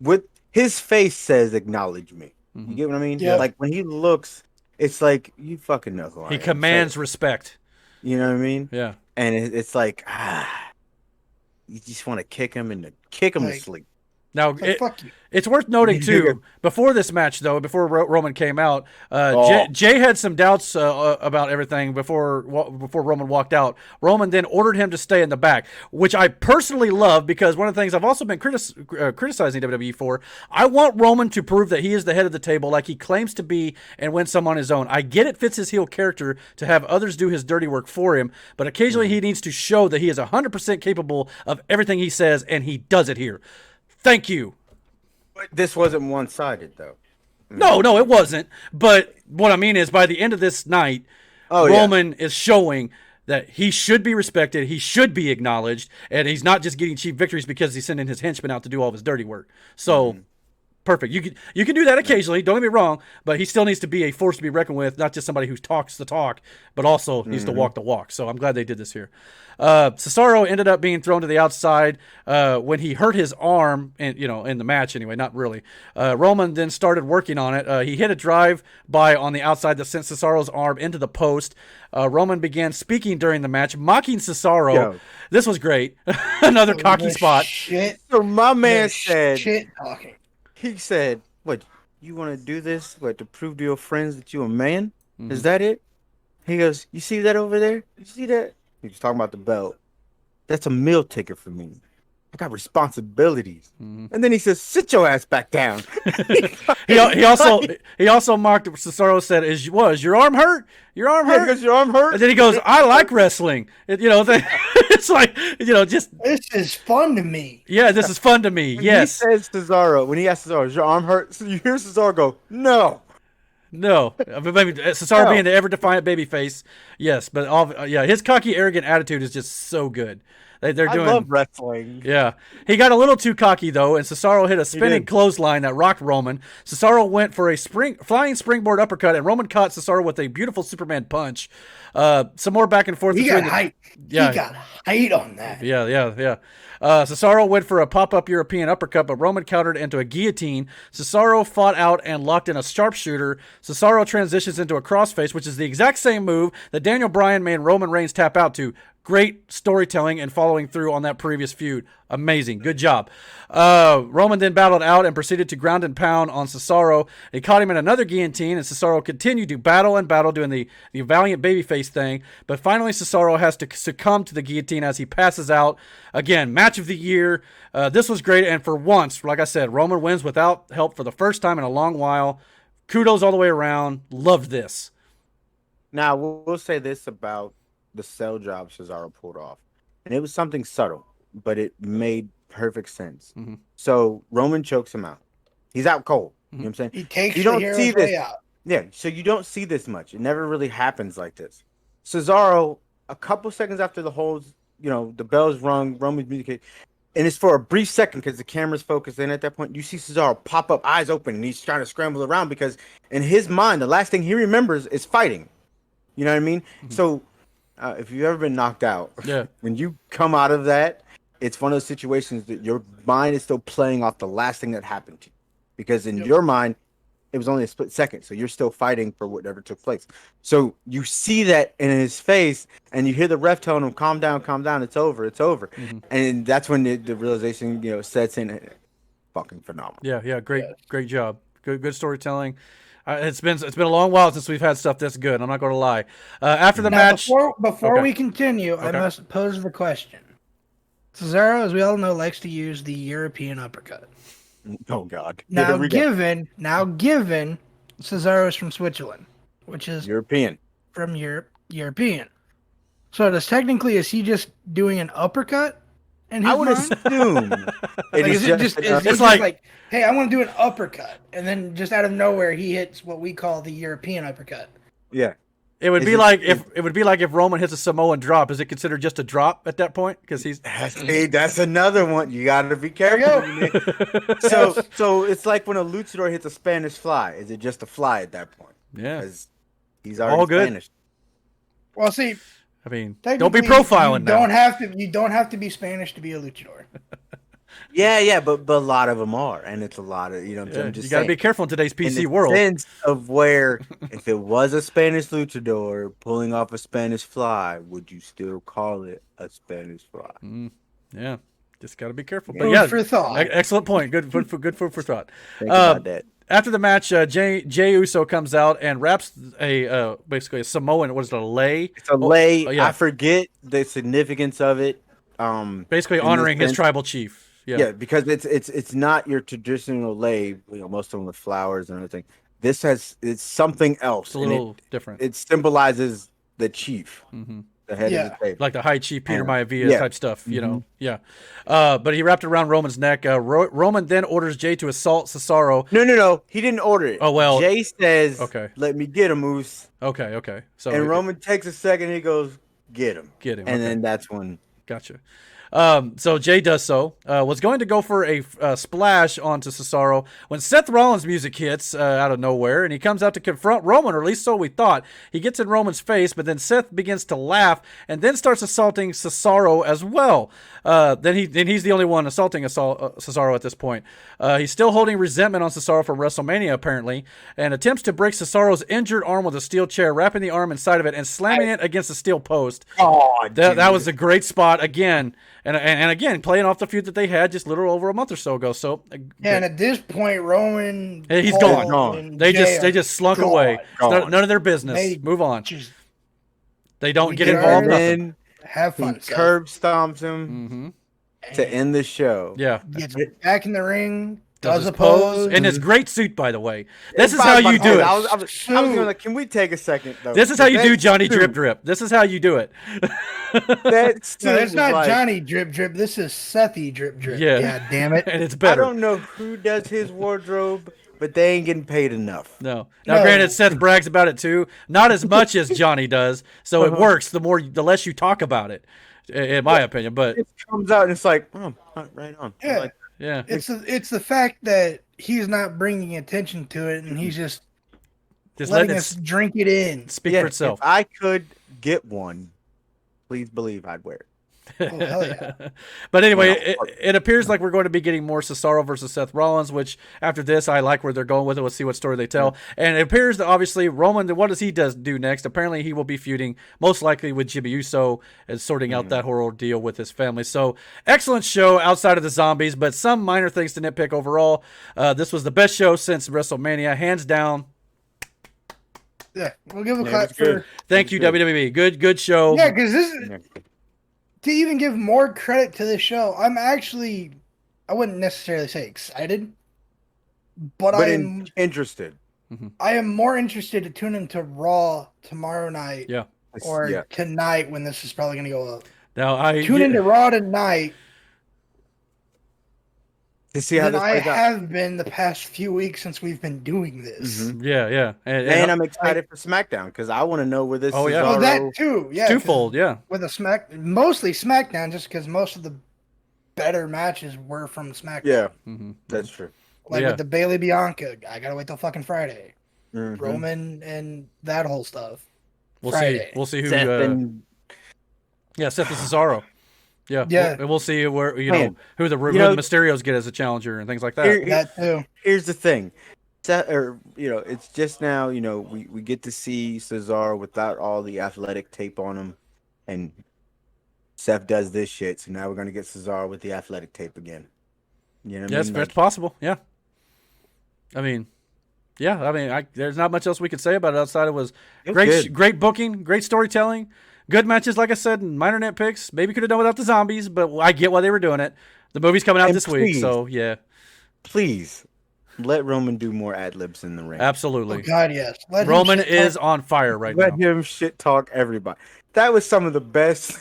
with his face says, "Acknowledge me." You get what I mean? Yeah. Like when he looks, it's like you fucking know who I am. He commands respect. You know what I mean? Yeah. And it's like, you just want to kick him to sleep. Now, fuck you. It's worth noting, too, before this match, though, before Roman came out, Jay had some doubts about everything before Roman walked out. Roman then ordered him to stay in the back, which I personally love because one of the things I've also been criticizing WWE for, I want Roman to prove that he is the head of the table like he claims to be and win some on his own. I get it fits his heel character to have others do his dirty work for him, but occasionally he needs to show that he is 100% capable of everything he says, and he does it here. Thank you. But this wasn't one-sided, though. No, it wasn't. But what I mean is, by the end of this night, Roman is showing that he should be respected, he should be acknowledged, and he's not just getting cheap victories because he's sending his henchmen out to do all of his dirty work. So, perfect. You can do that occasionally, don't get me wrong, but he still needs to be a force to be reckoned with, not just somebody who talks the talk, but also needs to walk the walk. So I'm glad they did this here. Cesaro ended up being thrown to the outside when he hurt his arm, in the match anyway, not really. Roman then started working on it. He hit a drive-by on the outside that sent Cesaro's arm into the post. Roman began speaking during the match, mocking Cesaro. Yo. This was great. Another cocky spot. So my man said, shit talking. He said, "What, you want to do this? What, to prove to your friends that you're a man? Is that it?" He goes, "You see that over there? You see that?" He was talking about the belt. "That's a meal ticket for me. I got responsibilities." And then he says, "Sit your ass back down." he also mocked Cesaro. Said, "Is your arm hurt? Your arm hurt? Because your arm hurt?" And then he goes, "I like wrestling." It's like just this is fun to me. Yeah, this is fun to me. When yes. He says Cesaro, when he asks Cesaro, "Is your arm hurt?" So you hear Cesaro go, "No." No, Cesaro being the ever-defiant babyface, yes, but his cocky, arrogant attitude is just so good. I love wrestling. Yeah, he got a little too cocky though, and Cesaro hit a spinning clothesline that rocked Roman. Cesaro went for a flying springboard uppercut, and Roman caught Cesaro with a beautiful Superman punch. Some more back and forth. He got height. Yeah, he got height on that. Yeah. Cesaro went for a pop-up European uppercut, but Roman countered into a guillotine. Cesaro fought out and locked in a sharpshooter. Cesaro transitions into a crossface, which is the exact same move that Daniel Bryan made Roman Reigns tap out to. Great storytelling and following through on that previous feud. Amazing. Good job. Roman then battled out and proceeded to ground and pound on Cesaro. He caught him in another guillotine, and Cesaro continued to battle doing the valiant babyface thing. But finally, Cesaro has to succumb to the guillotine as he passes out. Again, match of the year. This was great, and for once, like I said, Roman wins without help for the first time in a long while. Kudos all the way around. Loved this. Now, we'll say this about the cell job Cesaro pulled off. And it was something subtle, but it made perfect sense. So Roman chokes him out. He's out cold. You know what I'm saying? He takes You the don't hero's see this. way out. Yeah, so you don't see this much. It never really happens like this. Cesaro, a couple seconds after the holds, the bell's rung, Roman's music, and it's for a brief second because the camera's focused in at that point. You see Cesaro pop up, eyes open, and he's trying to scramble around because in his mind, the last thing he remembers is fighting. You know what I mean? Mm-hmm. So if you've ever been knocked out, when you come out of that, it's one of those situations that your mind is still playing off the last thing that happened to you. Because in your mind, it was only a split second. So you're still fighting for whatever took place. So you see that in his face and you hear the ref telling him, calm down, it's over. Mm-hmm. And that's when the realization, sets in. Fucking phenomenal. Yeah. Great job. Good storytelling. It's been a long while since we've had stuff this good. I'm not going to lie. After the match. Before we continue, I must pose the question. Cesaro, as we all know, likes to use the European uppercut. Oh God! Now given Cesaro is from Switzerland, which is European. From European. So is he just doing an uppercut? I would assume. It's like, hey, I want to do an uppercut, and then just out of nowhere he hits what we call the European uppercut. Yeah. It would be like if Roman hits a Samoan drop. Is it considered just a drop at that point? Because that's another one. You got to be careful. So it's like when a luchador hits a Spanish fly. Is it just a fly at that point? Yeah, because he's already all good. Spanish. Well, see, I mean, don't be profiling. You don't have to be Spanish to be a luchador. Yeah, but a lot of them are, and it's a lot of I'm just you got to be careful in today's PC world. Sense of where if it was a Spanish luchador pulling off a Spanish fly, would you still call it a Spanish fly? Yeah, just got to be careful. But food for thought. Excellent point. Good food for thought. Think about that. After the match, Jey Uso comes out and wraps basically a Samoan. What is it, a lei? It's a lei. I forget the significance of it. Basically honoring his tribal chief. Yeah, because it's not your traditional lei. Most of them with flowers and everything. It's something else. It's a little different. It symbolizes the chief, the head of the table, like the high chief Peter Maivia type stuff. But he wrapped it around Roman's neck. Roman then orders Jey to assault Cesaro. No, he didn't order it. Oh well, Jey says, "Okay, let me get him, Moose." Okay. So Roman takes a second. He goes, "Get him," and then that's when. Gotcha. So Jey does so. Was going to go for a splash onto Cesaro when Seth Rollins' music hits out of nowhere, and he comes out to confront Roman, or at least so we thought. He gets in Roman's face, but then Seth begins to laugh and then starts assaulting Cesaro as well. Then he's the only one assaulting Cesaro at this point. He's still holding resentment on Cesaro from WrestleMania, apparently, and attempts to break Cesaro's injured arm with a steel chair, wrapping the arm inside of it and slamming it against a steel post. That was a great spot again. And again, playing off the feud that they had just little over a month or so ago. So and at this point, Roman, he's gone. They just slunk away. None of their business. Move on. They don't get involved. Nothing. Have fun. Curb stomps him to end the show. Yeah, gets back in the ring. Does a pose. In his great suit, by the way. This is how you do it. I was going like, can we take a second, though? This is how you do Johnny Drip Drip. This is how you do it. It's not Johnny Drip Drip. This is Sethy Drip Drip. Yeah. God damn it. And it's better. I don't know who does his wardrobe, but they ain't getting paid enough. No. Now, granted, Seth brags about it, too. Not as much as Johnny does. So it works the less you talk about it, in my opinion. But it comes out and it's like, oh, right on. Yeah. Yeah, it's the fact that he's not bringing attention to it, and he's just letting us drink it in. Speak for itself. If I could get one, please believe I'd wear it. Oh, hell yeah. But anyway, it appears like we're going to be getting more Cesaro versus Seth Rollins, which after this, I like where they're going with it. Let's see what story they tell. And it appears that obviously Roman, what does he do next? Apparently he will be feuding most likely with Jimmy Uso and sorting out that whole deal with his family. So excellent show outside of the zombies, but some minor things to nitpick overall. This was the best show since WrestleMania, hands down. Yeah, we'll give a clap for. Thank you, WWE. Good show. Yeah, because this is. To even give more credit to this show, I wouldn't necessarily say excited, but I'm interested. I am more interested to tune into Raw tomorrow night or tonight when this is probably going to go up. Now tune into Raw tonight to see how than this I plays out. have been the past few weeks since we've been doing this. Yeah. And I'm excited for SmackDown because I want to know where this. Oh, yeah. Well, Cesaro... that too, yeah. twofold, yeah. With mostly SmackDown, just because most of the better matches were from SmackDown. Yeah, Mm-hmm. that's true. Like Yeah. with the Bailey Bianca, I gotta wait till fucking Friday. Mhm. Roman and that whole stuff. We'll Friday. see. We'll see who. Seth and Seth and Cesaro. Yeah. Yeah. We'll see where Man, who the know- Mysterios get as a challenger and things like that. Here- That too. here's the thing. It's just now, we get to see Cesaro without all the athletic tape on him, and Seth does this shit. So now we're gonna get Cesaro with the athletic tape again. You know what I Yes, mean? it's possible. Yeah. I mean, there's not much else we could say about it outside it was good. great booking, great storytelling, good matches. Like I said, minor nitpicks. Maybe could have done without the zombies, but I get why they were doing it. The movie's coming out And this week, please. so yeah, Please let Roman do more ad libs in the ring. Oh absolutely. God, yes. Let him Roman shit is talk- on fire right Let now. him shit talk everybody. That was some of the best.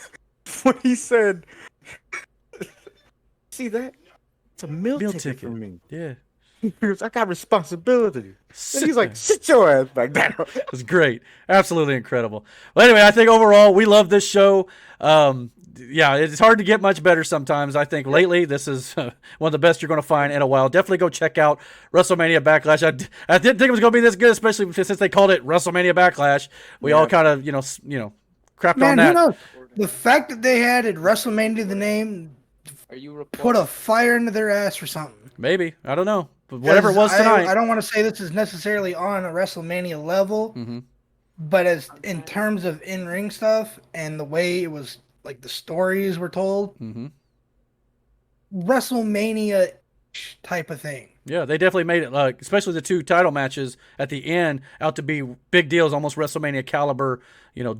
When he said, "See that? It's a meal ticket for me. Yeah, I got responsibility." And he's like, "Sit your ass back down." It was great. Absolutely incredible. Well, anyway, I think overall we love this show. It's hard to get much better sometimes. I think lately this is one of the best you're going to find in a while. Definitely go check out WrestleMania Backlash. I didn't think it was going to be this good, especially since they called it WrestleMania Backlash. We all kind of, crapped on Man, who that. knows? The fact that they had at WrestleMania the name put a fire into their ass or something. Maybe. I don't know. But whatever it was tonight. I don't want to say this is necessarily on a WrestleMania level, Mm-hmm. but as in terms of in-ring stuff and the way it was, like the stories were told, Mm-hmm. WrestleMania type of thing. Yeah, they definitely made it, especially the two title matches at the end, out to be big deals, almost WrestleMania caliber,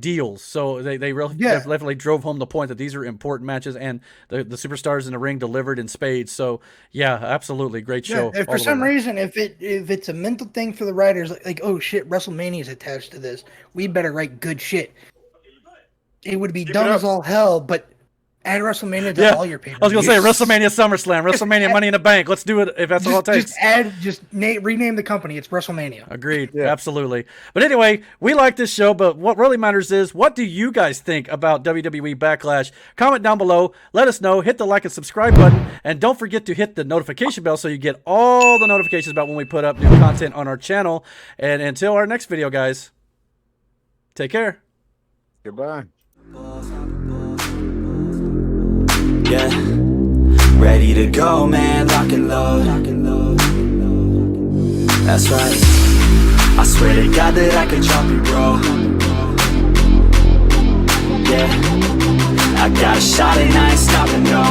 deals. So they really definitely drove home the point that these are important matches, and the superstars in the ring delivered in spades. So yeah, absolutely, great show. Yeah, if for some reason, if it's a mental thing for the writers, like oh shit, WrestleMania is attached to this, we better write good shit. It would be dumb as all hell, but add WrestleMania to all your papers. I was gonna say WrestleMania SummerSlam, WrestleMania Money in the Bank. Let's do it if that's all it takes. Rename the company. It's WrestleMania. Agreed. Yeah. Absolutely. But anyway, we like this show, but what really matters is, what do you guys think about WWE Backlash? Comment down below. Let us know. Hit the like and subscribe button. And don't forget to hit the notification bell so you get all the notifications about when we put up new content on our channel. And until our next video, guys, take care. Goodbye. Yeah, ready to go, man, lock and load. That's right, I swear to God that I could drop you, bro. Yeah, I got a shot and I ain't stopping, no.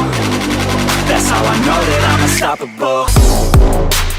That's how I know that I'm unstoppable.